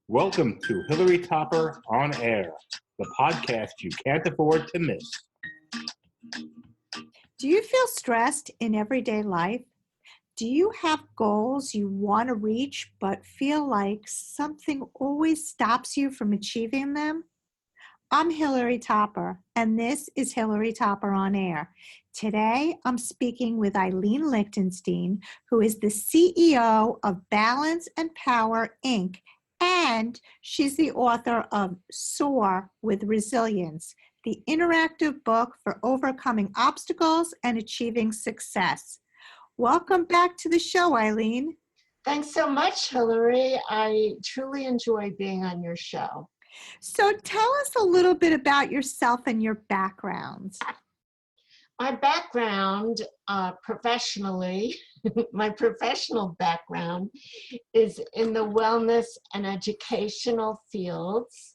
Welcome to Hilary Topper On Air, the podcast you can't afford to miss. Do you feel stressed in everyday life? Do you have goals you want to reach but feel like something always stops you from achieving them? I'm Hilary Topper, and this is Hilary Topper On Air. Today, I'm speaking with Eileen Lichtenstein, who is the CEO of Balance and Power, Inc., and she's the author of SOAR with Resilience, the interactive book for overcoming obstacles and achieving success. Welcome back to the show, Eileen. Thanks so much, Hilary. I truly enjoy being on your show. So tell us a little bit about yourself and your background. My background professionally, my professional background is in the wellness and educational fields.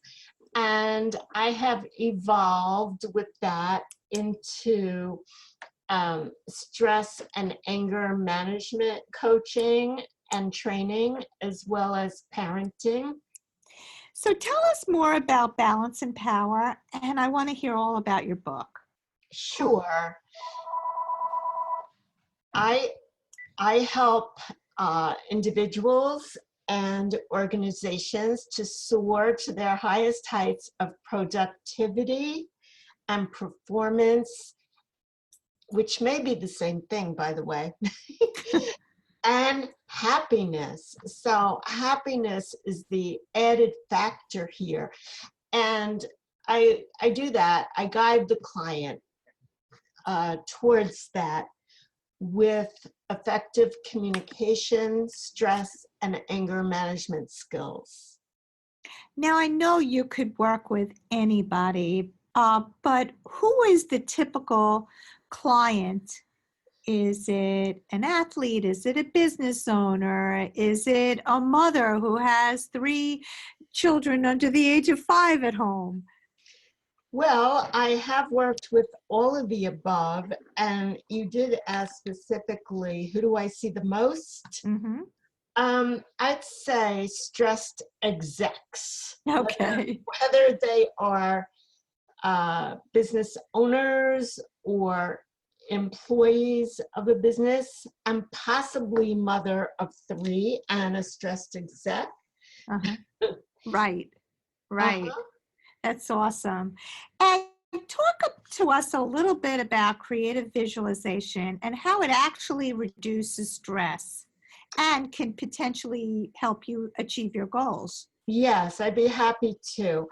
And I have evolved with that into stress and anger management coaching and training, as well as parenting. So tell us more about Balance and Power, and I want to hear all about your book. Sure. I help individuals and organizations to soar to their highest heights of productivity and performance, which may be the same thing, by the way, and happiness. So happiness is the added factor here. And I do that. I guide the client towards that with effective communication, stress, and anger management skills. Now, I know you could work with anybody, but who is the typical client? Is it an athlete? Is it a business owner? Is it a mother who has 3 children under the age of 5 at home? Well, I have worked with all of the above, and you did ask specifically, who do I see the most? Mm-hmm. I'd say stressed execs. Okay. Whether they are business owners or employees of a business, and possibly mother of 3 and a stressed exec. Uh-huh. Right. Uh-huh. That's awesome. And talk to us a little bit about creative visualization and how it actually reduces stress and can potentially help you achieve your goals. Yes, I'd be happy to.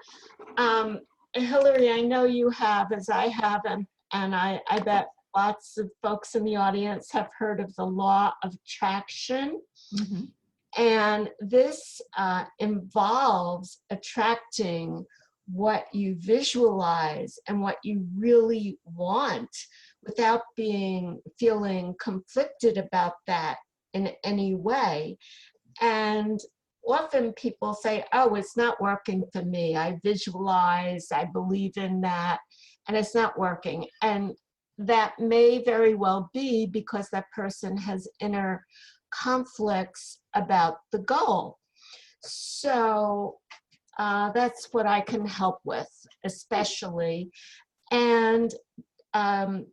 Hilary, I know you have, as I have, and I bet lots of folks in the audience have heard of the law of attraction. Mm-hmm. And this involves attracting what you visualize and what you really want without feeling conflicted about that in any way. And often people say, oh, it's not working for me. I visualize, I believe in that, and it's not working. And that may very well be because that person has inner conflicts about the goal. So that's what I can help with, especially. And I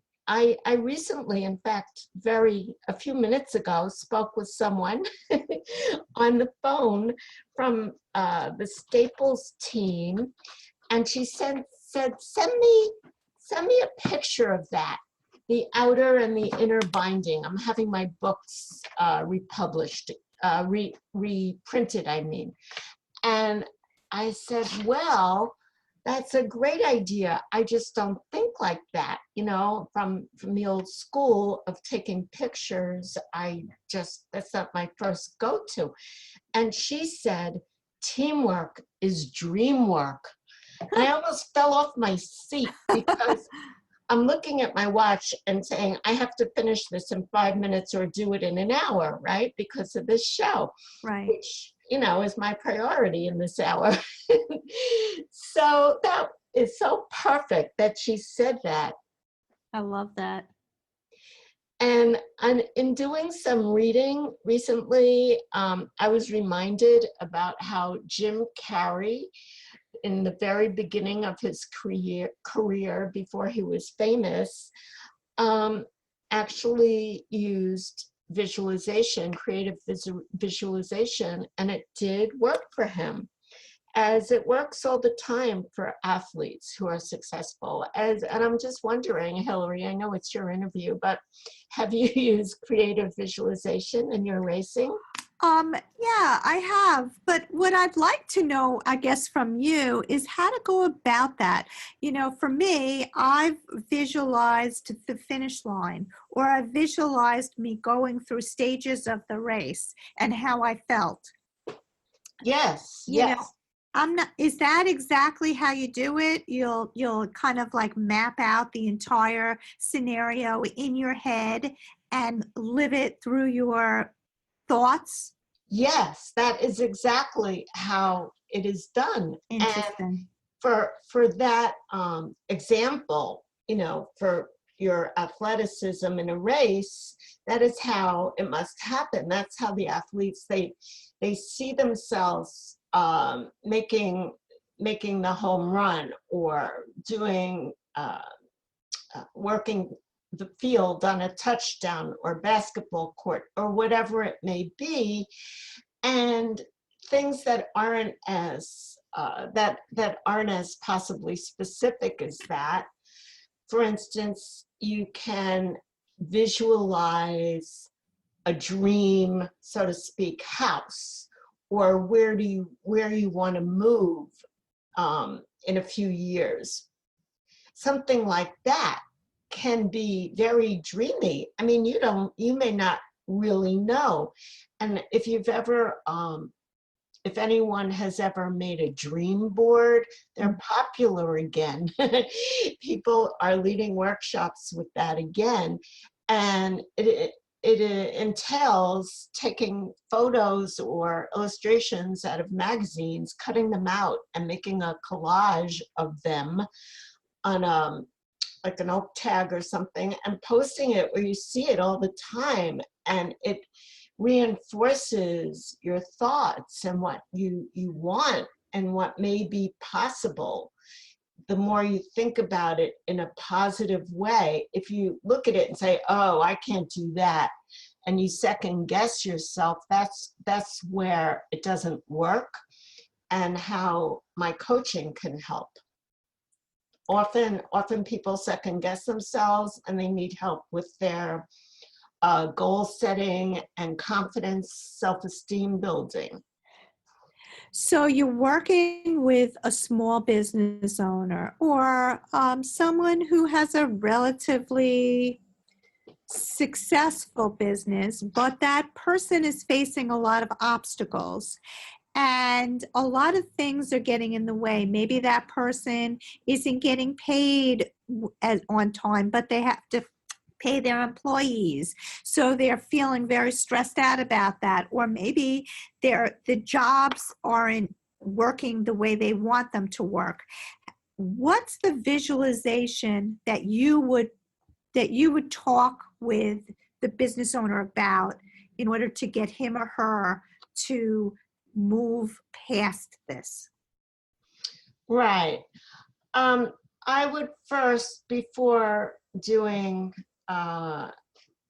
recently, in fact, a few minutes ago, spoke with someone on the phone from the Staples team, and she said, send me a picture of that, the outer and the inner binding. I'm having my books republished, reprinted, I mean. And I said, well, that's a great idea. I just don't think like that, from the old school of taking pictures. That's not my first go-to. And she said, teamwork is dream work. And I almost fell off my seat because I'm looking at my watch and saying, I have to finish this in 5 minutes or do it in an hour, right? Because of this show. Right. Which, is my priority in this hour. So that is so perfect that she said that. I love that. And in doing some reading recently, I was reminded about how Jim Carrey, in the very beginning of his career before he was famous, actually used visualization, creative visualization, and it did work for him, as it works all the time for athletes who are successful. And I'm just wondering, Hilary, I know it's your interview, but have you used creative visualization in your racing? Yeah, I have. But what I'd like to know, I guess, from you is how to go about that. You know, for me, I've visualized the finish line, or I visualized me going through stages of the race and how I felt. Yes, You know, yes. I'm not, is that exactly how you do it? You'll kind of like map out the entire scenario in your head and live it through your thoughts? Yes, that is exactly how it is done. And Interesting. for that example, you know, for your athleticism in a race, that is how it must happen. That's how the athletes, they see themselves making the home run, or doing working the field on a touchdown or basketball court or whatever it may be. And things that aren't as that aren't as possibly specific as that. For instance, you can visualize a dream, so to speak, house, or where you want to move in a few years. Something like that can be very dreamy. I mean, you may not really know. And if you've ever if anyone has ever made a dream board, they're popular again. People are leading workshops with that again. And it entails taking photos or illustrations out of magazines, cutting them out and making a collage of them on like an oak tag or something, and posting it where you see it all the time. And it reinforces your thoughts and what you want and what may be possible. The more you think about it in a positive way, if you look at it and say, oh, I can't do that, and you second guess yourself, that's where it doesn't work, and how my coaching can help. Often people second guess themselves, and they need help with their goal setting and confidence, self-esteem building. So you're working with a small business owner, or someone who has a relatively successful business, but that person is facing a lot of obstacles. And a lot of things are getting in the way. Maybe that person isn't getting paid on time, but they have to pay their employees. So they're feeling very stressed out about that. Or maybe the jobs aren't working the way they want them to work. What's the visualization that you would talk with the business owner about in order to get him or her to move past this? Right. I would first, before doing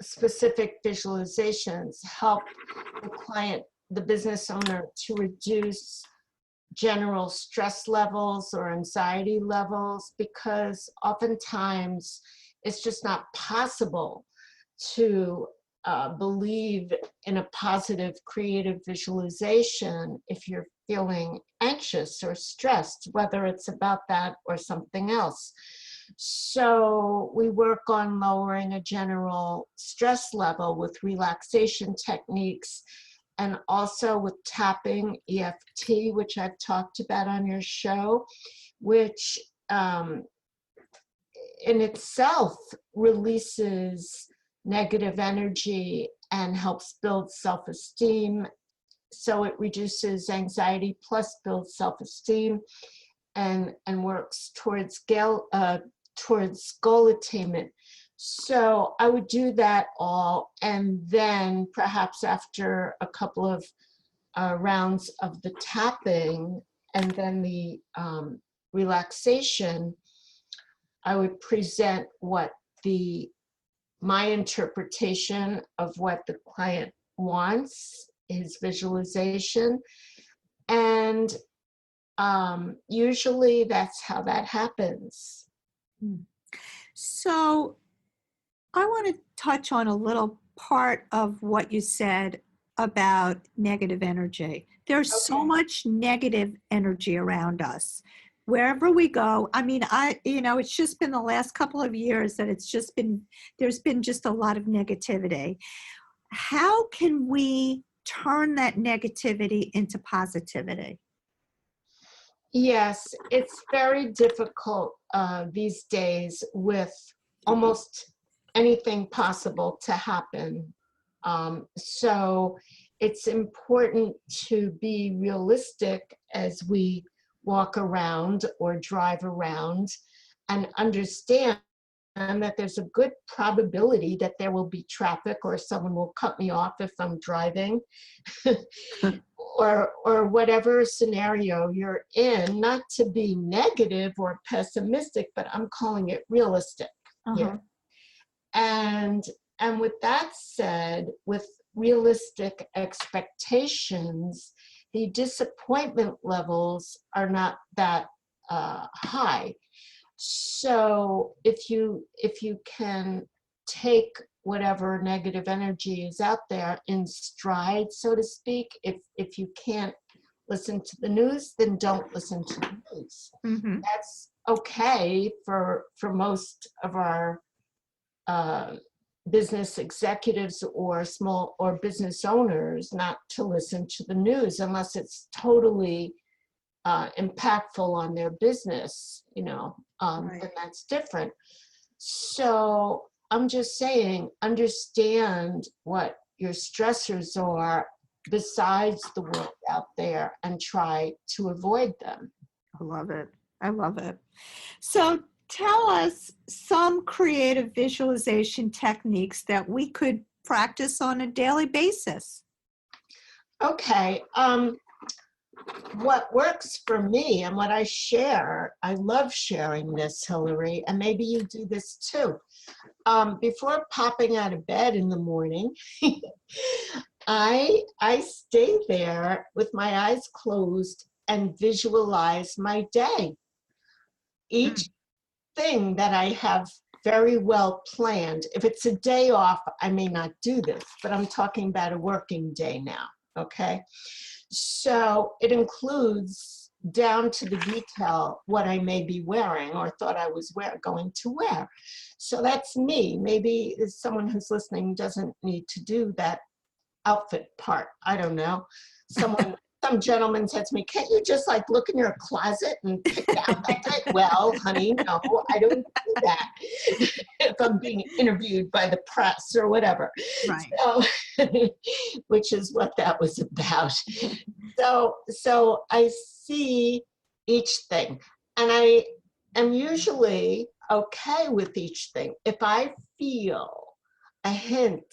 specific visualizations, help the client, the business owner, to reduce general stress levels or anxiety levels, because oftentimes it's just not possible to believe in a positive creative visualization if you're feeling anxious or stressed, whether it's about that or something else. So we work on lowering a general stress level with relaxation techniques, and also with tapping, EFT, which I've talked about on your show, which in itself releases negative energy and helps build self-esteem. So it reduces anxiety plus builds self-esteem, and works towards goal attainment. So I would do that all, and then perhaps after a couple of rounds of the tapping and then the relaxation, I would present my interpretation of what the client wants, his visualization, and usually that's how that happens. So I want to touch on a little part of what you said about negative energy. There's so much negative energy around us. Wherever we go, I mean, it's just been the last couple of years that there's been just a lot of negativity. How can we turn that negativity into positivity? Yes, it's very difficult these days with almost anything possible to happen. So it's important to be realistic as we walk around or drive around and understand that there's a good probability that there will be traffic or someone will cut me off if I'm driving or whatever scenario you're in, not to be negative or pessimistic, but I'm calling it realistic. Yeah. And with that said, with realistic expectations, the disappointment levels are not that high. So if you can take whatever negative energy is out there in stride, so to speak, if you can't listen to the news, then don't listen to the news. Mm-hmm. That's okay for most of our business executives or small or business owners not to listen to the news unless it's totally impactful on their business, right. And that's different. So I'm just saying, understand what your stressors are besides the world out there and try to avoid them. I love it. I love it. So tell us some creative visualization techniques that we could practice on a daily basis. Okay. What works for me and what I share, I love sharing this, Hilary, and maybe you do this too. Before popping out of bed in the morning, I stay there with my eyes closed and visualize my day. Each thing that I have very well planned. If it's a day off, I may not do this, but I'm talking about a working day now, okay? So it includes down to the detail what I may be wearing or thought I was going to wear. So that's me. Maybe someone who's listening doesn't need to do that outfit part. I don't know. Some gentleman said to me, can't you just like look in your closet and pick out that day? Well, honey, no, I don't do that if I'm being interviewed by the press or whatever. Right. So, which is what that was about. So I see each thing, and I am usually okay with each thing. If I feel a hint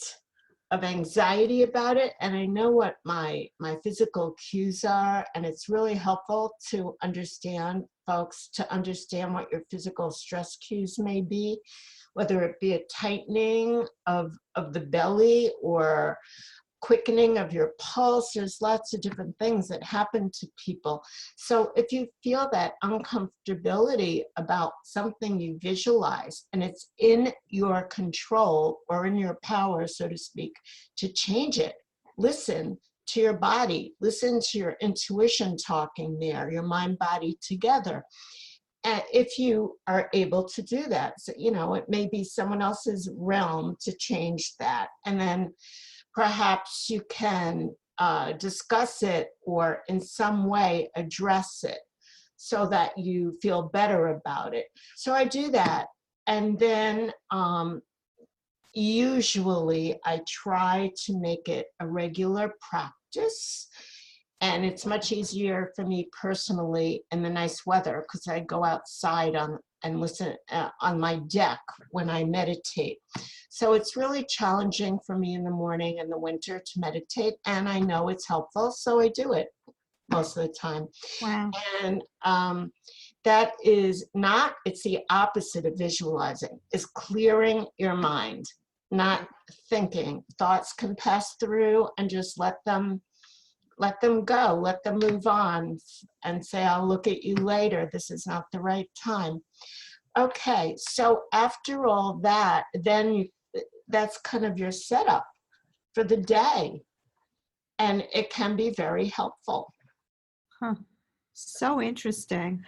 of anxiety about it, and I know what my physical cues are, and it's really helpful to understand, folks, to understand what your physical stress cues may be, whether it be a tightening of the belly or quickening of your pulse. There's lots of different things that happen to people. So if you feel that uncomfortability about something you visualize and it's in your control or in your power, so to speak, to change it, listen to your body, listen to your intuition talking there, your mind body together. And if you are able to do that, so, it may be someone else's realm to change that. And then perhaps you can discuss it or in some way address it so that you feel better about it. So I do that. And then usually I try to make it a regular practice. And it's much easier for me personally in the nice weather because I go outside on and listen on my deck when I meditate. So it's really challenging for me in the morning in the winter to meditate, and I know it's helpful, so I do it most of the time. Wow. And that is not, it's the opposite of visualizing, is clearing your mind, not thinking. Thoughts can pass through and just let them go, let them move on and say, I'll look at you later. This is not the right time. Okay, so after all that, then that's kind of your setup for the day. And it can be very helpful. Huh. So interesting.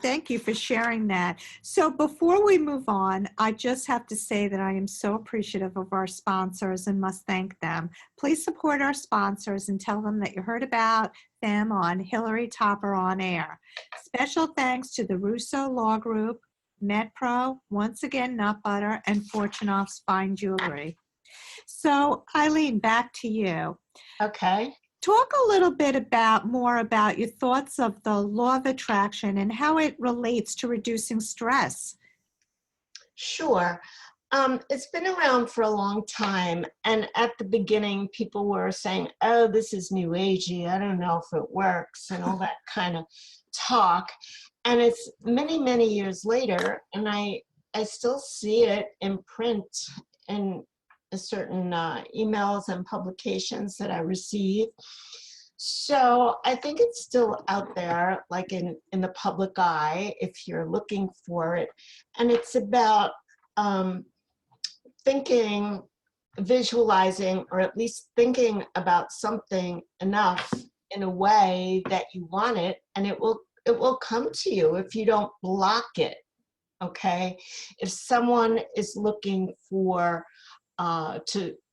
Thank you for sharing that. So before we move on, I just have to say that I am so appreciative of our sponsors and must thank them. Please support our sponsors and tell them that you heard about them on Hilary Topper On Air. Special thanks to the Russo Law Group, MedPro, once again Nut Butter, and Fortunoff's Fine Jewelry. So Eileen, back to you. Okay. Talk a little bit more about your thoughts of the law of attraction and how it relates to reducing stress. Sure. It's been around for a long time. And at the beginning, people were saying, oh, this is new agey. I don't know if it works and all that kind of talk. And it's many, many years later, and I still see it in print in certain emails and publications that I receive. So I think it's still out there, like in the public eye, if you're looking for it. And it's about thinking, visualizing, or at least thinking about something enough in a way that you want it, and it will come to you if you don't block it. Okay? If someone is looking for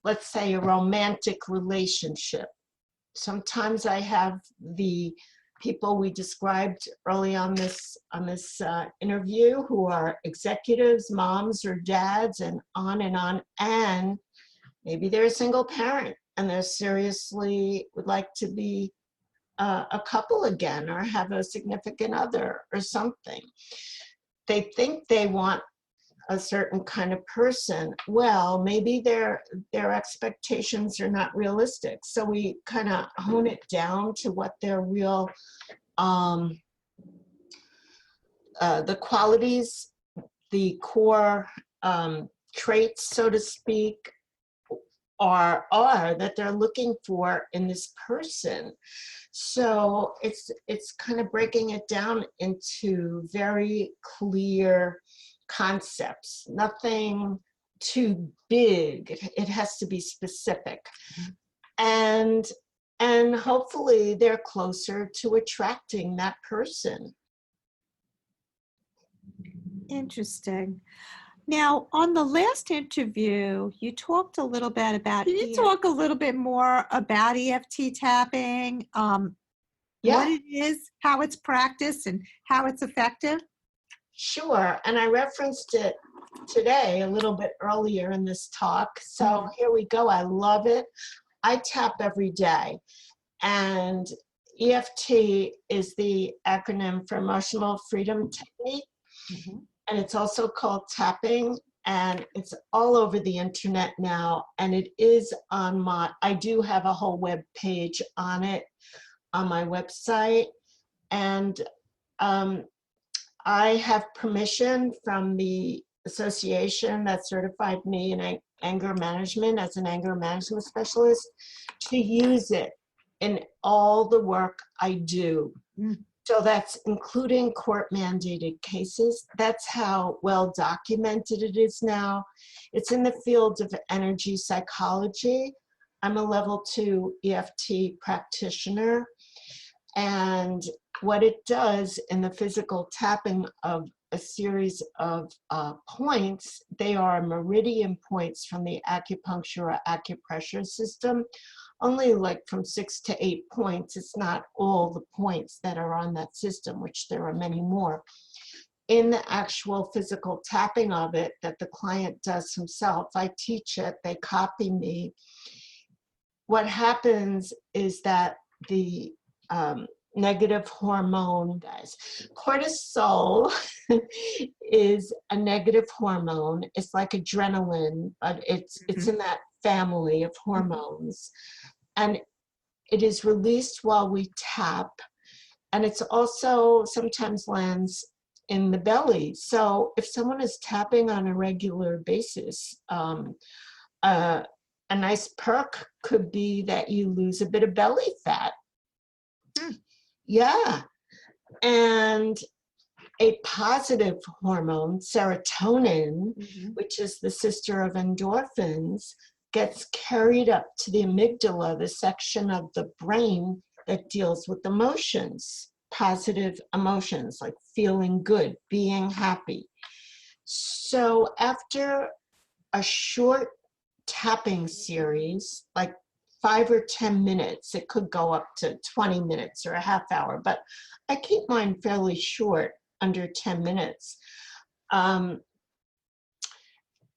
let's say, a romantic relationship. Sometimes I have the people we described early on this interview who are executives, moms or dads, and on, and maybe they're a single parent and they're seriously would like to be a couple again or have a significant other or something. They think they want a certain kind of person. Well, maybe their expectations are not realistic. So we kind of hone it down to what their real, the qualities, the core traits, so to speak, are that they're looking for in this person. So it's kind of breaking it down into very clear concepts, nothing too big. It has to be specific. And hopefully they're closer to attracting that person. Interesting. Now, on the last interview, you talked a little bit about, can you talk a little bit more about EFT tapping, what it is, how it's practiced, and how it's effective? Sure, and I referenced it today a little bit earlier in this talk. So here we go. I love it. I tap every day. And EFT is the acronym for Emotional Freedom Technique. And it's also called tapping. And it's all over the internet now. And it is on I do have a whole web page on it on my website. And I have permission from the association that certified me in anger management as an anger management specialist to use it in all the work I do. So that's including court mandated cases. That's how well documented it is now. It's in the field of energy psychology. I'm a level 2 EFT practitioner. And what it does in the physical tapping of a series of points, they are meridian points from the acupuncture or acupressure system, only like from 6 to 8 points. It's not all the points that are on that system, which there are many more. In the actual physical tapping of it that the client does himself, I teach it, they copy me. What happens is that the negative hormone, guys. Cortisol is a negative hormone. It's like adrenaline, but it's in that family of hormones. And it is released while we tap. And it's also sometimes lands in the belly. So if someone is tapping on a regular basis, a nice perk could be that you lose a bit of belly fat. Yeah. And a positive hormone, serotonin, which is the sister of endorphins, gets carried up to the amygdala, the section of the brain that deals with emotions, positive emotions like feeling good, being happy. So after a short tapping series, like 5 or 10 minutes, it could go up to 20 minutes or a half hour, but I keep mine fairly short, under 10 minutes.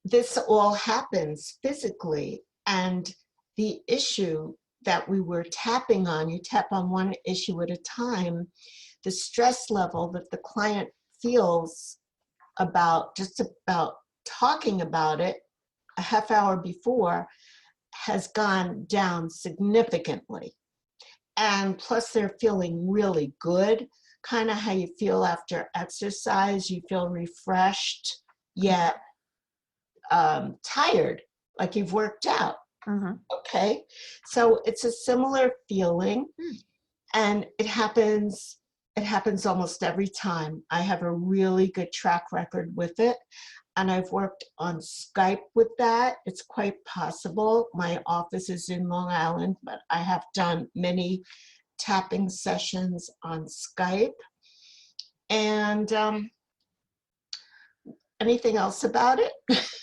This all happens physically, and the issue that we were tapping on, you tap on one issue at a time, the stress level that the client feels about talking about it a half hour before has gone down significantly. And plus they're feeling really good, kind of how you feel after exercise. You feel refreshed, yet tired, like you've worked out. Okay, so it's a similar feeling, and it happens almost every time. I have a really good track record with it, and I've worked on Skype with that. It's quite possible. My office is in Long Island, but I have done many tapping sessions on Skype. And anything else about it?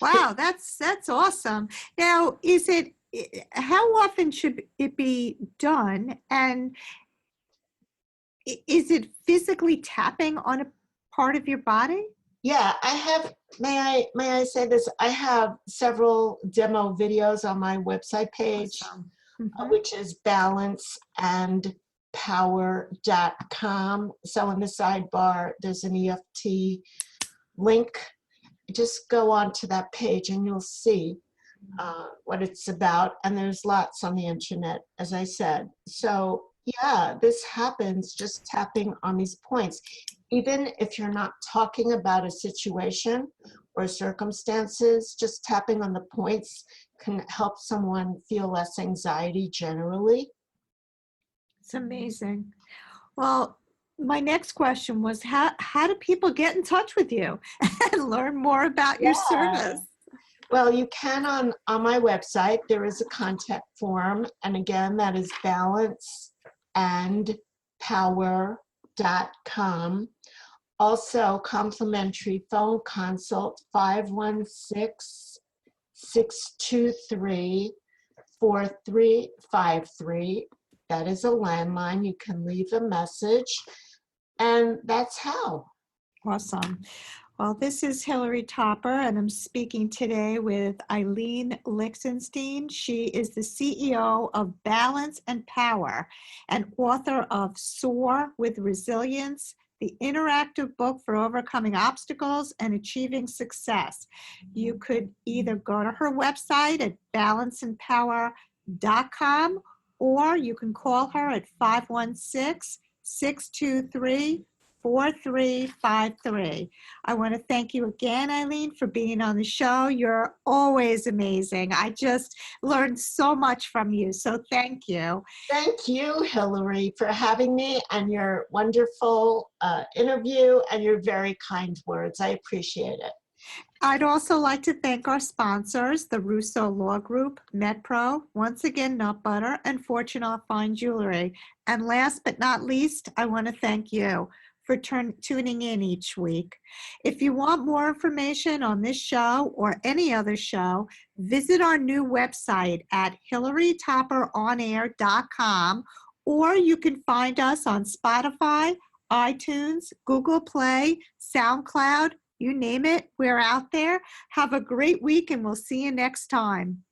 Wow, that's awesome. Now, how often should it be done? And is it physically tapping on a part of your body? Yeah, I have, may I say this? I have several demo videos on my website page, Awesome. which is balanceandpower.com. So in the sidebar, there's an EFT link. Just go on to that page and you'll see what it's about. And there's lots on the internet, as I said. So yeah, this happens just tapping on these points. Even if you're not talking about a situation or circumstances, just tapping on the points can help someone feel less anxiety generally. It's amazing. Well, my next question was how do people get in touch with you and learn more about your service? Well, you can on my website. There is a contact form. And again, that is balanceandpower.com. Also, complimentary phone consult, 516-623-4353. That is a landline. You can leave a message. And that's how. Awesome. Well, this is Hilary Topper, and I'm speaking today with Eileen Lichtenstein. She is the CEO of Balance and Power and author of SOAR with Resilience, the interactive book for overcoming obstacles and achieving success. You could either go to her website at balanceandpower.com, or you can call her at 516-623-4353. I want to thank you again, Eileen, for being on the show. You're always amazing. I just learned so much from you, so thank you. Thank you, Hilary, for having me and your wonderful interview and your very kind words. I appreciate it. I'd also like to thank our sponsors, the Russo Law Group, MedPro, once again, Nut Butter, and Fortune Fine Jewelry. And last but not least, I want to thank you for tuning in each week. If you want more information on this show or any other show, visit our new website at hilarytopperonair.com, or you can find us on Spotify, iTunes, Google Play, SoundCloud, you name it, we're out there. Have a great week, and we'll see you next time.